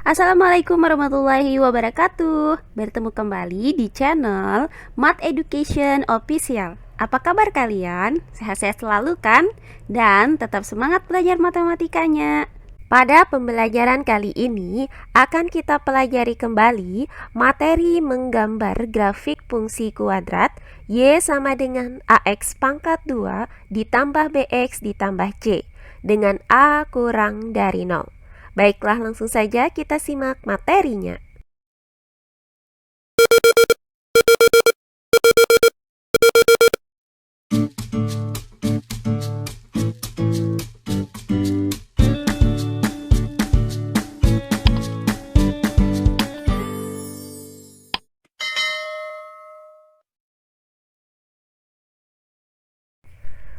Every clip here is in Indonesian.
Assalamualaikum warahmatullahi wabarakatuh. Bertemu kembali di channel Math Education Official. Apa kabar kalian? Sehat-sehat selalu kan? Dan tetap semangat belajar matematikanya. Pada pembelajaran kali ini akan kita pelajari kembali materi menggambar grafik fungsi kuadrat Y sama dengan AX pangkat 2 ditambah BX ditambah C dengan A kurang dari 0. Baiklah, langsung saja kita simak materinya.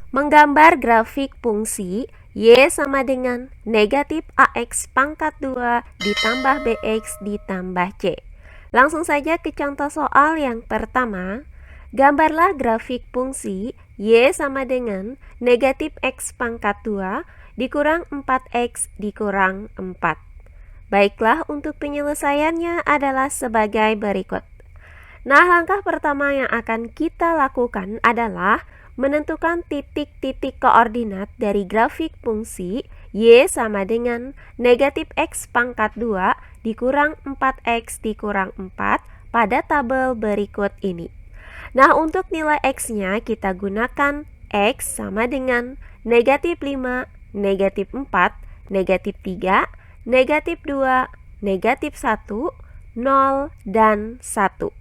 Menggambar grafik fungsi Y sama dengan negatif AX pangkat 2 ditambah BX ditambah C. Langsung saja ke contoh soal yang pertama. Gambarlah grafik fungsi Y sama dengan negatif X pangkat 2 dikurang 4X dikurang 4. Baiklah, untuk penyelesaiannya adalah sebagai berikut. Nah, langkah pertama yang akan kita lakukan adalah menentukan titik-titik koordinat dari grafik fungsi Y sama dengan negatif X pangkat 2 dikurang 4X dikurang 4 pada tabel berikut ini. Nah, untuk nilai X-nya kita gunakan X sama dengan negatif 5, negatif 4, negatif 3, negatif 2, negatif 1, 0, dan 1.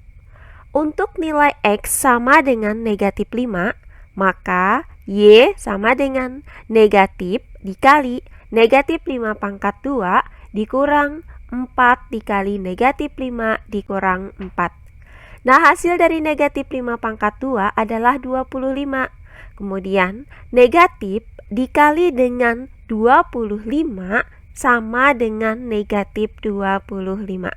Untuk nilai X sama dengan negatif 5, maka Y sama dengan negatif dikali negatif 5 pangkat 2 dikurang 4 dikali negatif 5 dikurang 4. Nah, hasil dari negatif 5 pangkat 2 adalah 25. Kemudian negatif dikali dengan 25 sama dengan negatif 25.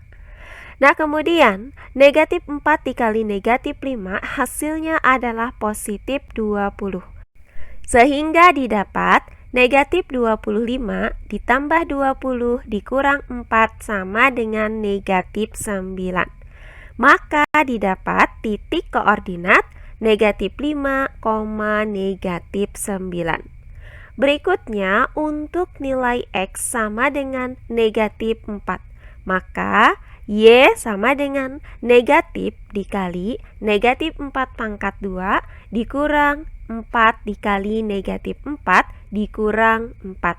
Nah, kemudian negatif 4 dikali negatif 5 hasilnya adalah positif 20. Sehingga didapat negatif 25 ditambah 20 dikurang 4 sama dengan negatif 9. Maka didapat titik koordinat negatif 5, negatif 9. Berikutnya untuk nilai X sama dengan negatif 4. Maka Y sama dengan negatif dikali negatif 4 pangkat 2 dikurang 4 dikali negatif 4 dikurang 4.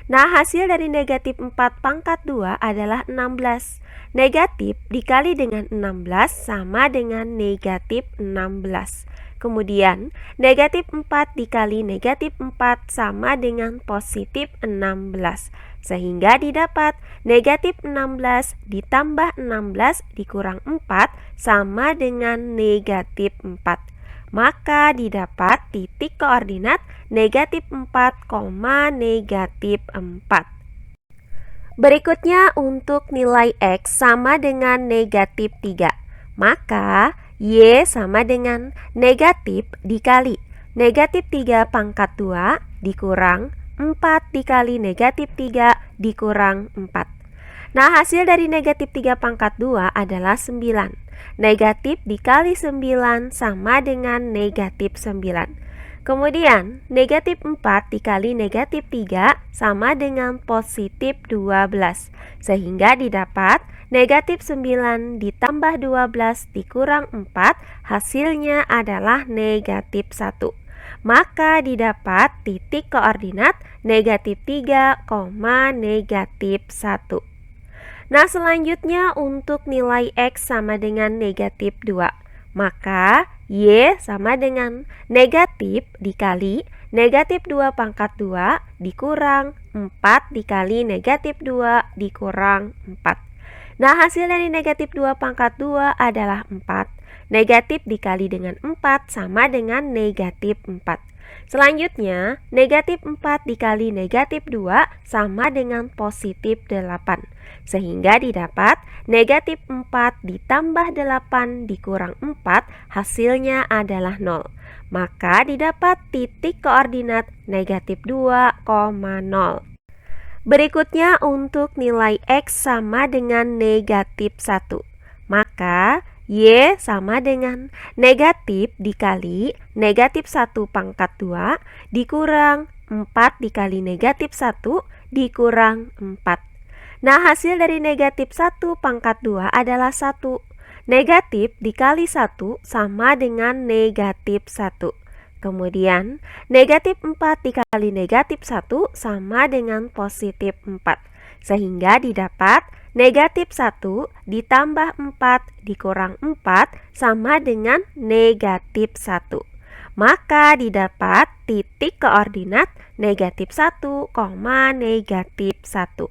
Nah, hasil dari negatif 4 pangkat 2 adalah 16. Negatif dikali dengan 16 sama dengan negatif 16. Kemudian negatif 4 dikali negatif 4 sama dengan positif 16. Sehingga didapat negatif 16 ditambah 16 dikurang 4 sama dengan negatif 4. Maka didapat titik koordinat negatif 4, negatif 4. Berikutnya untuk nilai X sama dengan negatif 3. Maka Y sama dengan negatif dikali negatif 3 pangkat 2 dikurang 4 dikali negatif 3 dikurang 4. Nah, hasil dari negatif 3 pangkat 2 adalah 9. Negatif dikali 9 sama dengan negatif 9. Kemudian negatif 4 dikali negatif 3 sama dengan positif 12. Sehingga didapat negatif 9 ditambah 12 dikurang 4 hasilnya adalah negatif 1. Maka didapat titik koordinat negatif 3, negatif 1. Nah, selanjutnya untuk nilai X sama dengan negatif 2. Maka Y sama dengan negatif dikali negatif 2 pangkat 2 dikurang 4 dikali negatif 2 dikurang 4. Nah, hasil dari negatif 2 pangkat 2 adalah 4. Negatif dikali dengan 4 sama dengan negatif 4. Selanjutnya, negatif 4 dikali negatif 2 sama dengan positif 8. Sehingga didapat negatif 4 ditambah 8 dikurang 4 hasilnya adalah 0. Maka didapat titik koordinat negatif 2, 0. Berikutnya untuk nilai X sama dengan negatif 1. Maka Y sama dengan negatif dikali negatif 1 pangkat 2 dikurang 4 dikali negatif 1 dikurang 4. Nah, hasil dari negatif 1 pangkat 2 adalah 1. Negatif dikali 1 sama dengan negatif 1. Kemudian, negatif 4 dikali negatif 1 sama dengan positif 4. Sehingga didapat negatif 1 ditambah 4 dikurang 4 sama dengan negatif 1. Maka didapat titik koordinat negatif 1, negatif 1.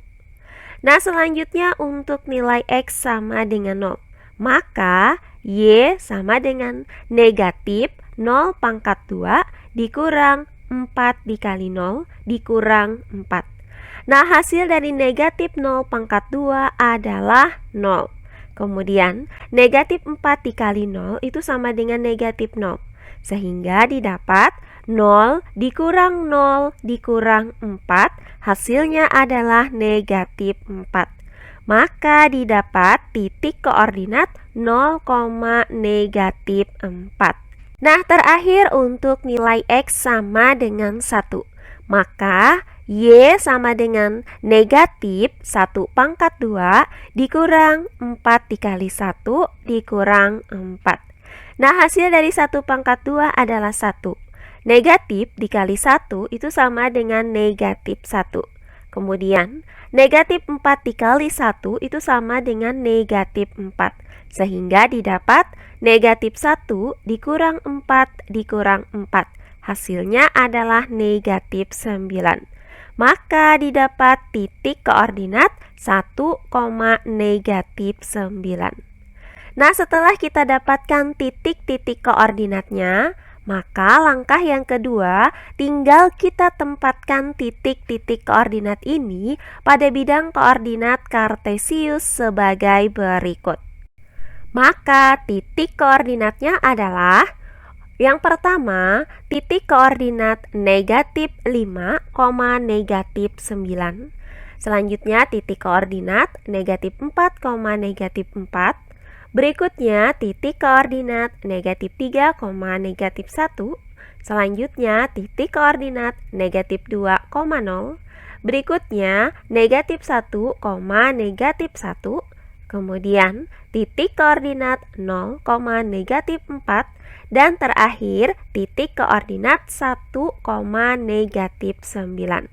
Nah, selanjutnya untuk nilai X sama dengan 0. Maka Y sama dengan negatif 0 pangkat 2 dikurang 4 dikali 0 dikurang 4. Nah, hasil dari negatif 0 pangkat 2 adalah 0. Kemudian, negatif 4 dikali 0 itu sama dengan negatif 0. Sehingga didapat 0 dikurang 0 dikurang 4, hasilnya adalah negatif 4. Maka didapat titik koordinat 0, negatif 4. Nah, terakhir untuk nilai X sama dengan 1. Maka Y sama dengan negatif 1 pangkat 2 dikurang 4 dikali 1 dikurang 4. Nah, hasil dari 1 pangkat 2 adalah 1. Negatif dikali 1 itu sama dengan negatif 1. Kemudian, negatif 4 dikali 1 itu sama dengan negatif 4. Sehingga didapat negatif 1 dikurang 4 dikurang 4. Hasilnya adalah negatif 9. Maka didapat titik koordinat 1, negatif 9. Nah, setelah kita dapatkan titik-titik koordinatnya, maka langkah yang kedua, tinggal kita tempatkan titik-titik koordinat ini pada bidang koordinat kartesius sebagai berikut. Maka titik koordinatnya adalah yang pertama, titik koordinat negatif 5, negatif 9. Selanjutnya titik koordinat negatif 4, negatif 4. Berikutnya titik koordinat negatif 3, negatif 1. Selanjutnya titik koordinat negatif 2, 0. Berikutnya negatif 1, negatif 1. Kemudian titik koordinat 0, negatif 4. Dan terakhir titik koordinat 1, negatif 9.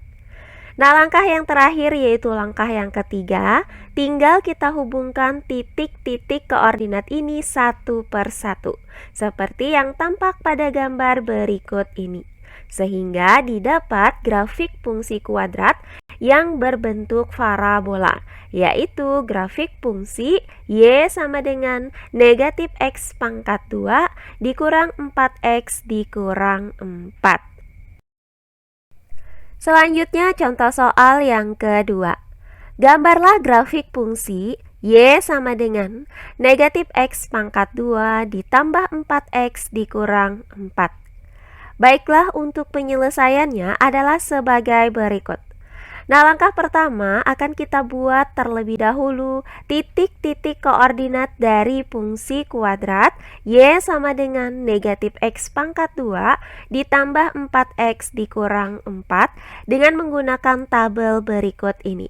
Nah, langkah yang terakhir yaitu langkah yang ketiga, tinggal kita hubungkan titik-titik koordinat ini satu per satu, seperti yang tampak pada gambar berikut ini. Sehingga didapat grafik fungsi kuadrat yang berbentuk parabola, yaitu grafik fungsi Y sama dengan negatif X pangkat 2 dikurang 4X dikurang 4. Selanjutnya contoh soal yang kedua. Gambarlah grafik fungsi Y sama dengan negatif X pangkat 2 ditambah 4X dikurang 4. Baiklah, untuk penyelesaiannya adalah sebagai berikut. Nah, langkah pertama akan kita buat terlebih dahulu titik-titik koordinat dari fungsi kuadrat Y sama dengan negatif X pangkat 2 ditambah 4X dikurang 4 dengan menggunakan tabel berikut ini.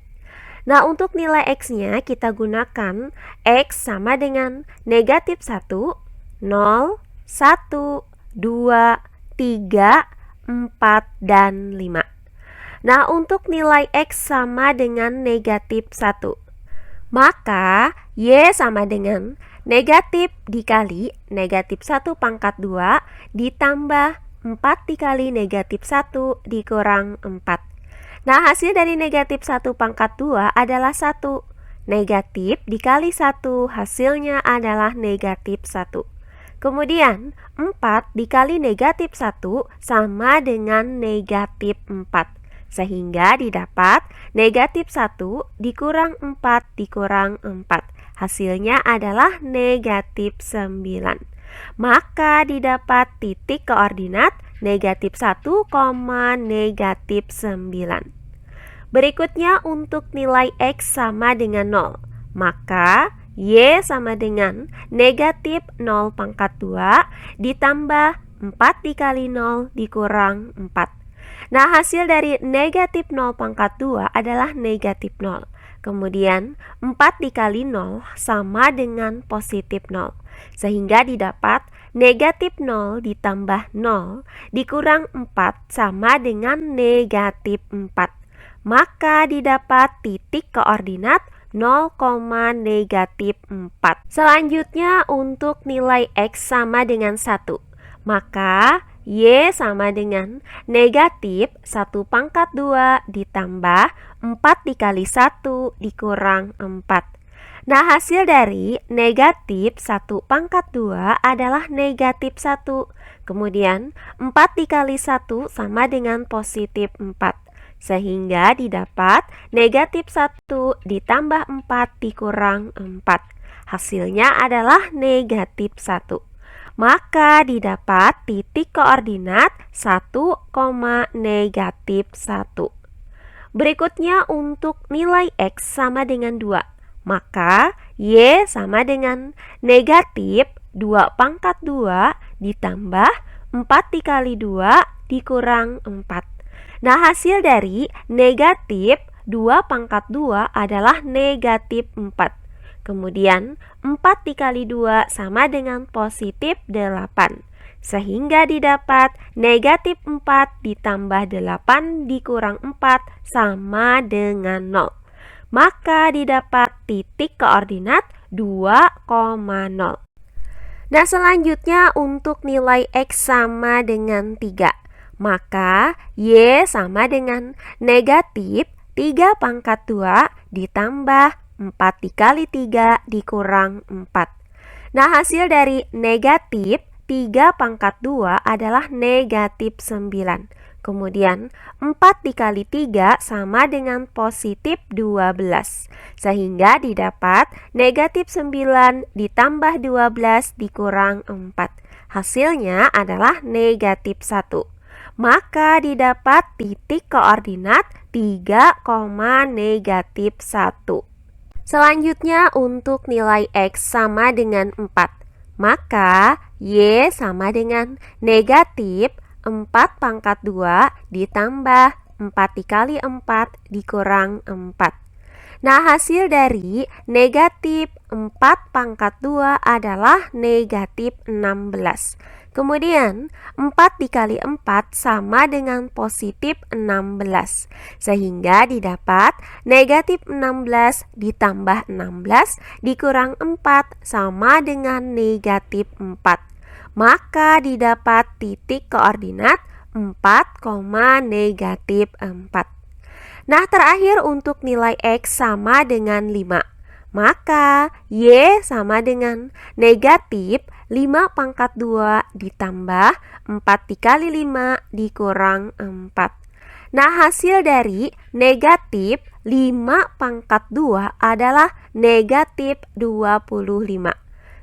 Nah, untuk nilai X-nya kita gunakan X sama dengan negatif 1, 0, 1, 2, 3, 4, dan 5. Nah, untuk nilai X sama dengan negatif 1, maka Y sama dengan negatif dikali negatif 1 pangkat 2 ditambah 4 dikali negatif 1 dikurang 4. Nah, hasil dari negatif 1 pangkat 2 adalah 1. Negatif dikali 1 hasilnya adalah negatif 1. Kemudian 4 dikali negatif 1 sama dengan negatif 4. Sehingga didapat negatif 1 dikurang 4 dikurang 4. Hasilnya adalah negatif 9. Maka didapat titik koordinat negatif 1, negatif 9. Berikutnya untuk nilai X sama dengan 0, maka Y sama dengan negatif 0 pangkat 2 ditambah 4 dikali 0 dikurang 4. Nah, hasil dari negatif 0 pangkat 2 adalah negatif 0. Kemudian 4 dikali 0 sama dengan positif 0. Sehingga didapat negatif 0 ditambah 0 dikurang 4 sama dengan negatif 4. Maka didapat titik koordinat 0, negatif 4. Selanjutnya untuk nilai X sama dengan 1, maka Y sama dengan negatif 1 pangkat 2 ditambah 4 dikali 1 dikurang 4. Nah, hasil dari negatif 1 pangkat 2 adalah negatif 1. Kemudian 4 dikali 1 sama dengan positif 4. Sehingga didapat negatif 1 ditambah 4 dikurang 4. Hasilnya adalah negatif 1. Maka didapat titik koordinat 1, negatif 1. Berikutnya untuk nilai X sama dengan 2, maka Y sama dengan negatif 2 pangkat 2 ditambah 4 dikali 2 dikurang 4. Nah, hasil dari negatif 2 pangkat 2 adalah negatif 4. Kemudian 4 dikali 2 sama dengan positif 8. Sehingga didapat negatif 4 ditambah 8 dikurang 4 sama dengan 0. Maka didapat titik koordinat 2,0. Nah, selanjutnya untuk nilai X sama dengan 3, maka Y sama dengan negatif 3 pangkat 2 ditambah 4 dikali 3 dikurang 4. Nah, hasil dari negatif 3 pangkat 2 adalah negatif 9. Kemudian 4 dikali 3 sama dengan positif 12. Sehingga didapat negatif 9 ditambah 12 dikurang 4. Hasilnya adalah negatif 1. Maka didapat titik koordinat 3, negatif 1. Selanjutnya untuk nilai X sama dengan 4, maka Y sama dengan negatif 4 pangkat 2 ditambah 4 dikali 4 dikurang 4. Nah, hasil dari negatif 4 pangkat 2 adalah negatif 16. Kemudian 4 dikali 4 sama dengan positif 16. Sehingga didapat negatif 16 ditambah 16 dikurang 4 sama dengan negatif 4. Maka didapat titik koordinat 4, negatif 4. Nah, terakhir untuk nilai X sama dengan 5, maka Y sama dengan negatif 5 pangkat 2 ditambah 4 dikali 5 dikurang 4. Nah, hasil dari negatif 5 pangkat 2 adalah negatif 25.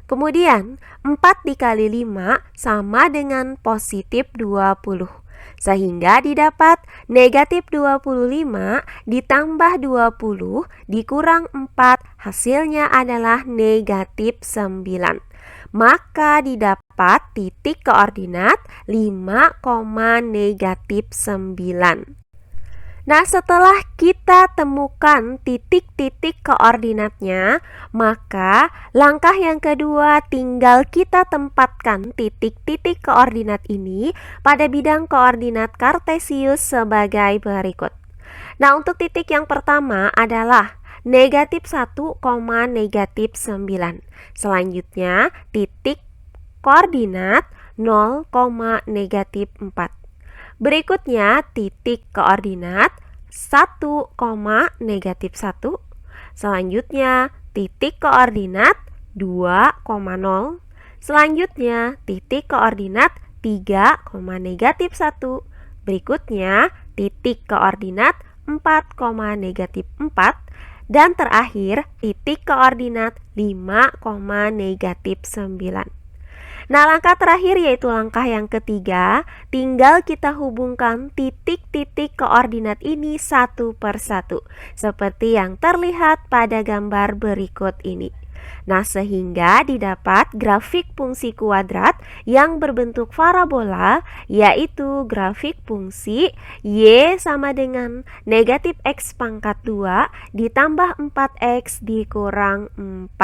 Kemudian 4 dikali 5 sama dengan positif 20. Sehingga didapat negatif 25 ditambah 20 dikurang 4, hasilnya adalah negatif 9. Maka didapat titik koordinat 5, negatif 9. Nah, setelah kita temukan titik-titik koordinatnya, maka langkah yang kedua tinggal kita tempatkan titik-titik koordinat ini pada bidang koordinat kartesius sebagai berikut. Nah, untuk titik yang pertama adalah negatif 1, negatif 9. Selanjutnya, titik koordinat 0, negatif 4. Berikutnya titik koordinat 1, negatif 1. Selanjutnya titik koordinat 2, 0. Selanjutnya titik koordinat 3, negatif 1. Berikutnya titik koordinat 4, negatif 4. Dan terakhir titik koordinat 5, negatif 9. Nah, langkah terakhir yaitu langkah yang ketiga, tinggal kita hubungkan titik-titik koordinat ini satu per satu, seperti yang terlihat pada gambar berikut ini. Nah, sehingga didapat grafik fungsi kuadrat yang berbentuk parabola, yaitu grafik fungsi Y sama dengan negatif X pangkat 2 ditambah 4X dikurang 4.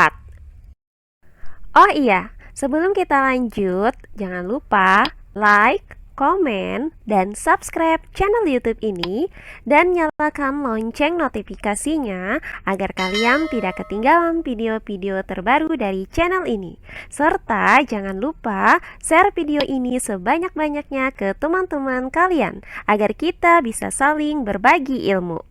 Oh iya, sebelum kita lanjut, jangan lupa like, komen, dan subscribe channel YouTube ini dan nyalakan lonceng notifikasinya agar kalian tidak ketinggalan video-video terbaru dari channel ini. Serta jangan lupa share video ini sebanyak-banyaknya ke teman-teman kalian agar kita bisa saling berbagi ilmu.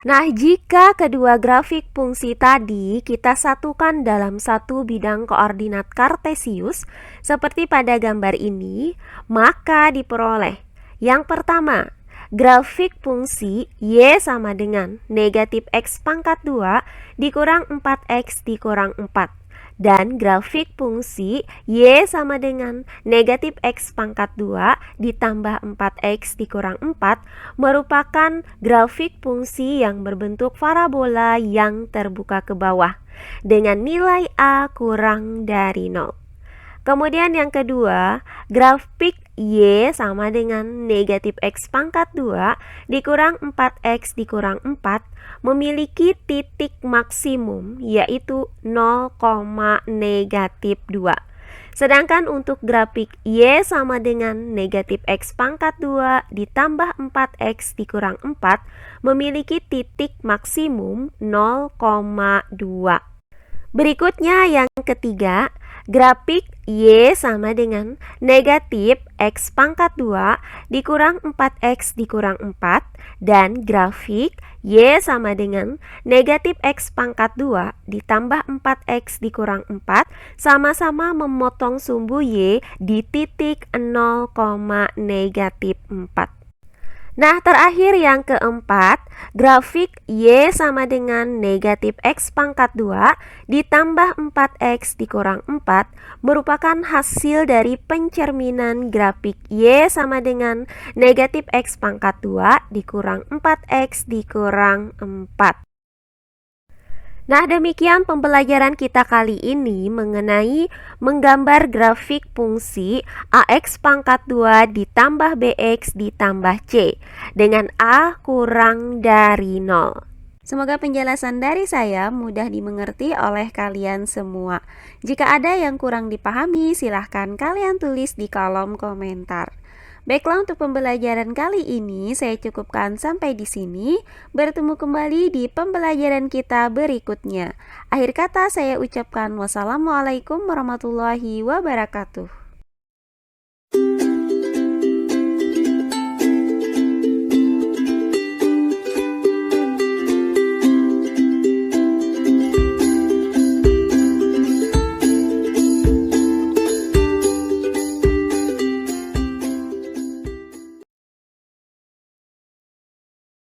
Nah, jika kedua grafik fungsi tadi kita satukan dalam satu bidang koordinat kartesius, seperti pada gambar ini, maka diperoleh yang pertama, grafik fungsi Y sama dengan negatif X pangkat 2 dikurang 4X dikurang 4. Dan grafik fungsi Y sama dengan negatif X pangkat 2 ditambah 4X dikurang 4 merupakan grafik fungsi yang berbentuk parabola yang terbuka ke bawah dengan nilai A kurang dari 0. Kemudian yang kedua, grafik Y sama dengan negatif X pangkat 2 dikurang 4X dikurang 4 memiliki titik maksimum yaitu 0, negatif 2. Sedangkan untuk grafik Y sama dengan negatif X pangkat 2 ditambah 4X dikurang 4 memiliki titik maksimum 0,2. Berikutnya yang ketiga, grafik Y sama dengan negatif X pangkat 2 dikurang 4X dikurang 4 dan grafik Y sama dengan negatif X pangkat 2 ditambah 4X dikurang 4 sama-sama memotong sumbu Y di titik 0, negatif 4. Nah, terakhir yang keempat, grafik Y sama dengan negatif X pangkat 2 ditambah 4X dikurang 4 merupakan hasil dari pencerminan grafik Y sama dengan negatif X pangkat 2 dikurang 4X dikurang 4. Nah, demikian pembelajaran kita kali ini mengenai menggambar grafik fungsi AX pangkat 2 ditambah BX ditambah C dengan A kurang dari 0. Semoga penjelasan dari saya mudah dimengerti oleh kalian semua. Jika ada yang kurang dipahami, silahkan kalian tulis di kolom komentar. Baiklah, untuk pembelajaran kali ini saya cukupkan sampai di sini. Bertemu kembali di pembelajaran kita berikutnya. Akhir kata saya ucapkan wassalamualaikum warahmatullahi wabarakatuh.